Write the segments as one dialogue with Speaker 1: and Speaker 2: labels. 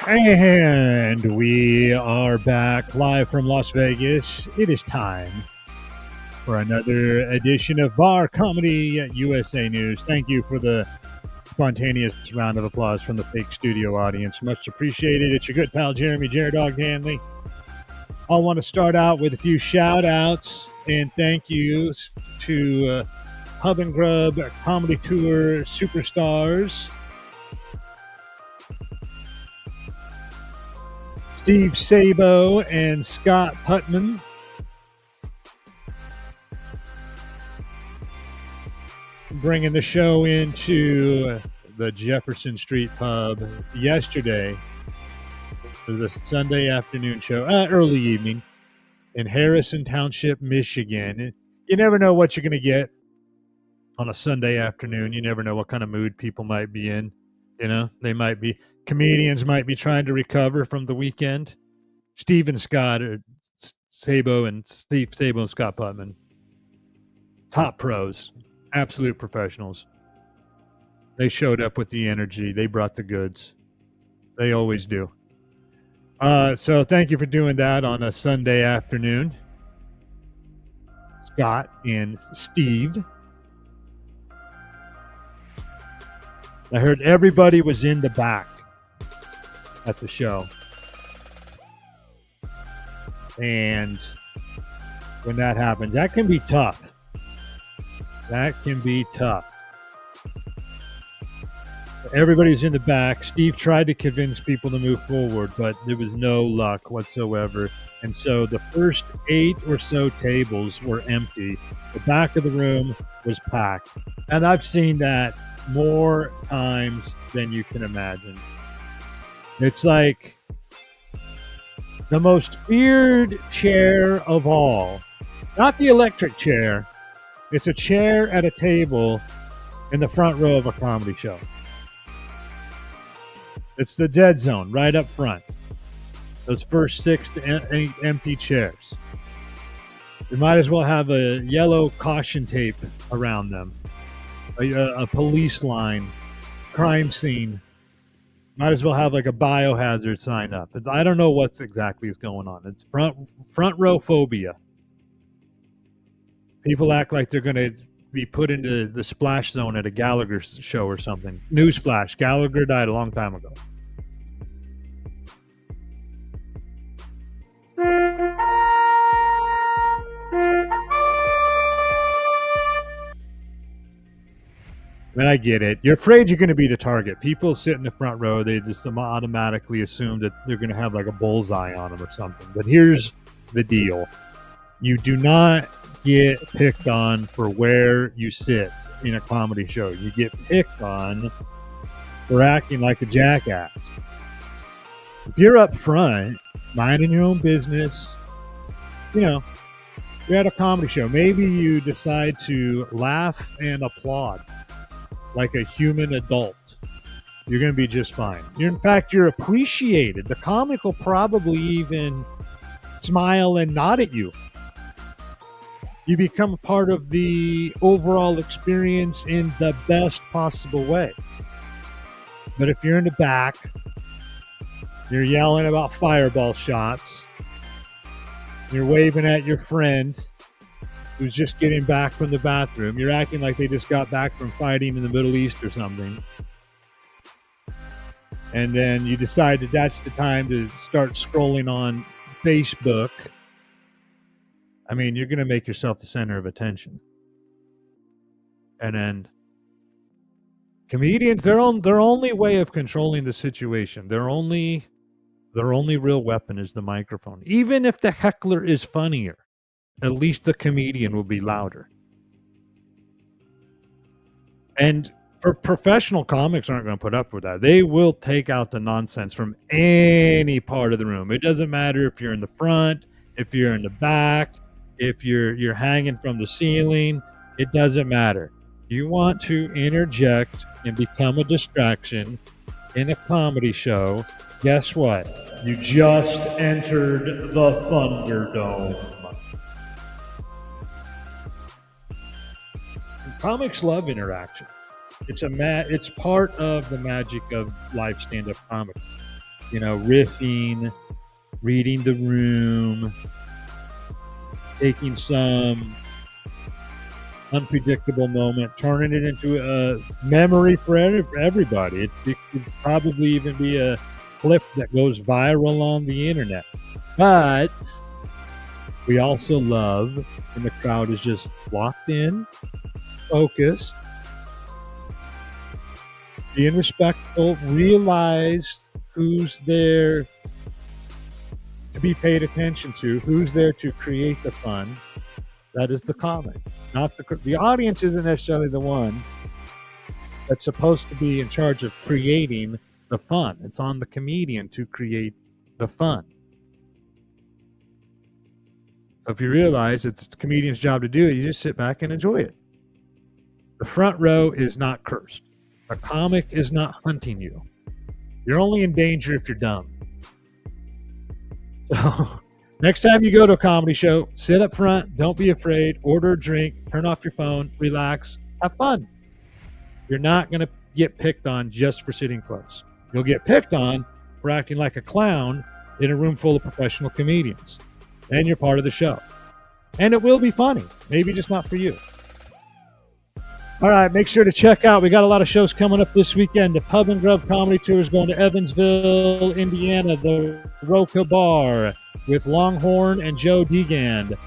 Speaker 1: And we are back live from Las Vegas. It is time for another edition of Bar Comedy USA News. Thank you for the spontaneous round of applause from the fake studio audience. Much appreciated. It's your good pal Jeremy Dog Hanley. I want to start out with a few shout outs and thank yous to Hub and Grub Comedy Tour superstars Steve Sabo and Scott Putman. Bringing the show into the Jefferson Street Pub yesterday for the Sunday afternoon show, early evening in Harrison Township, Michigan. You never know what you're going to get on a Sunday afternoon. You never know what kind of mood people might be in. You know, comedians might be trying to recover from the weekend. Steve Sabo and Scott Putman, top pros, absolute professionals. They showed up with the energy. They brought the goods. They always do. So thank you for doing that on a Sunday afternoon, Scott and Steve. I heard everybody was in the back at the show. And when that happens, that can be tough. Everybody's in the back. Steve tried to convince people to move forward, but there was no luck whatsoever. And so the first 8 or so tables were empty. The back of the room was packed. And I've seen that more times than you can imagine. It's like the most feared chair of all. Not the electric chair. It's a chair at a table in the front row of a comedy show. It's the dead zone right up front. Those first 6 to 8 empty chairs. You might as well have a yellow caution tape around them. A police line, crime scene. Might as well have like a biohazard sign up. I don't know what's exactly is going on. It's front row phobia. People act like they're going to be put into the splash zone at a Gallagher show or something. Newsflash, Gallagher died a long time ago. And I get it. You're afraid you're going to be the target. People sit in the front row. They just automatically assume that they're going to have like a bullseye on them or something. But here's the deal. You do not get picked on for where you sit in a comedy show. You get picked on for acting like a jackass. If you're up front, minding your own business, you're at a comedy show. Maybe you decide to laugh and applaud like a human adult. You're going to be just fine. In fact, you're appreciated. The comic will probably even smile and nod at you. You become part of the overall experience in the best possible way. But if you're in the back, you're yelling about fireball shots, you're waving at your friend who's just getting back from the bathroom, you're acting like they just got back from fighting in the Middle East or something, and then you decide that that's the time to start scrolling on Facebook, I mean, you're going to make yourself the center of attention. And then comedians, their only way of controlling the situation, their only real weapon is the microphone. Even if the heckler is funnier, at least the comedian will be louder. And for professional comics aren't going to put up with that. They will take out the nonsense from any part of the room. It doesn't matter if you're in the front, if you're in the back, if you're hanging from the ceiling. It doesn't matter. You want to interject and become a distraction in a comedy show. Guess what? You just entered the Thunderdome. Comics love interaction. It's part of the magic of live stand-up comedy. riffing, reading the room, taking some unpredictable moment, turning it into a memory for everybody. It could probably even be a clip that goes viral on the internet. But we also love when the crowd is just locked in, focused, being respectful, realize who's there to be paid attention to, who's there to create the fun. That is the comic. Not the audience isn't necessarily the one that's supposed to be in charge of creating the fun. It's on the comedian to create the fun. So if you realize it's the comedian's job to do it, you just sit back and enjoy it. The front row is not cursed. The comic is not hunting you. You're only in danger if you're dumb. So next time you go to a comedy show, sit up front, don't be afraid, order a drink, turn off your phone, relax, have fun. You're not going to get picked on just for sitting close. You'll get picked on for acting like a clown in a room full of professional comedians. And you're part of the show. And it will be funny. Maybe just not for you. All right, make sure to check out. We got a lot of shows coming up this weekend. The Pub and Grub Comedy Tour is going to Evansville, Indiana, the Roca Bar with Longhorn and Joe Degand.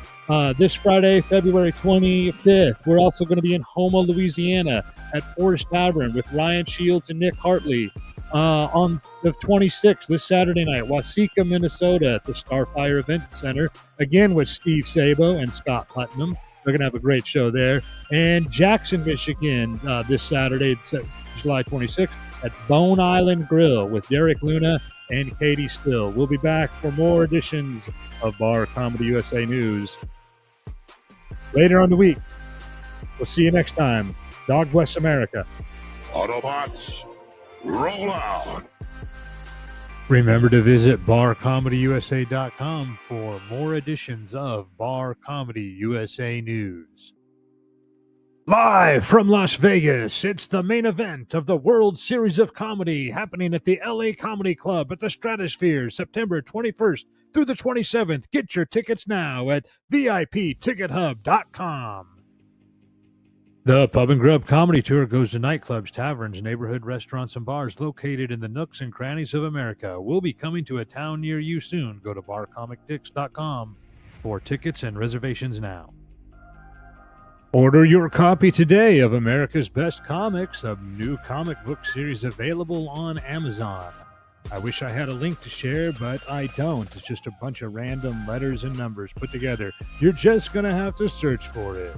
Speaker 1: This Friday, February 25th, we're also going to be in Houma, Louisiana at Forest Tavern with Ryan Shields and Nick Hartley. On the 26th, this Saturday night, Waseca, Minnesota at the Starfire Event Center, again with Steve Sabo and Scott Putnam. They're going to have a great show there. And Jackson, Michigan, this Saturday, July 26th, at Bone Island Grill with Derek Luna and Katie Still. We'll be back for more editions of Bar Comedy USA News later on the week. We'll see you next time. God bless America.
Speaker 2: Autobots, roll out.
Speaker 1: Remember to visit barcomedyusa.com for more editions of Bar Comedy USA News. Live from Las Vegas, it's the main event of the World Series of Comedy happening at the LA Comedy Club at the Stratosphere, September 21st through the 27th. Get your tickets now at VIPTicketHub.com. The Pub and Grub Comedy Tour goes to nightclubs, taverns, neighborhood restaurants, and bars located in the nooks and crannies of America. We'll be coming to a town near you soon. Go to barcomicdicks.com for tickets and reservations now. Order your copy today of America's Best Comics, a new comic book series available on Amazon. I wish I had a link to share, but I don't. It's just a bunch of random letters and numbers put together. You're just going to have to search for it.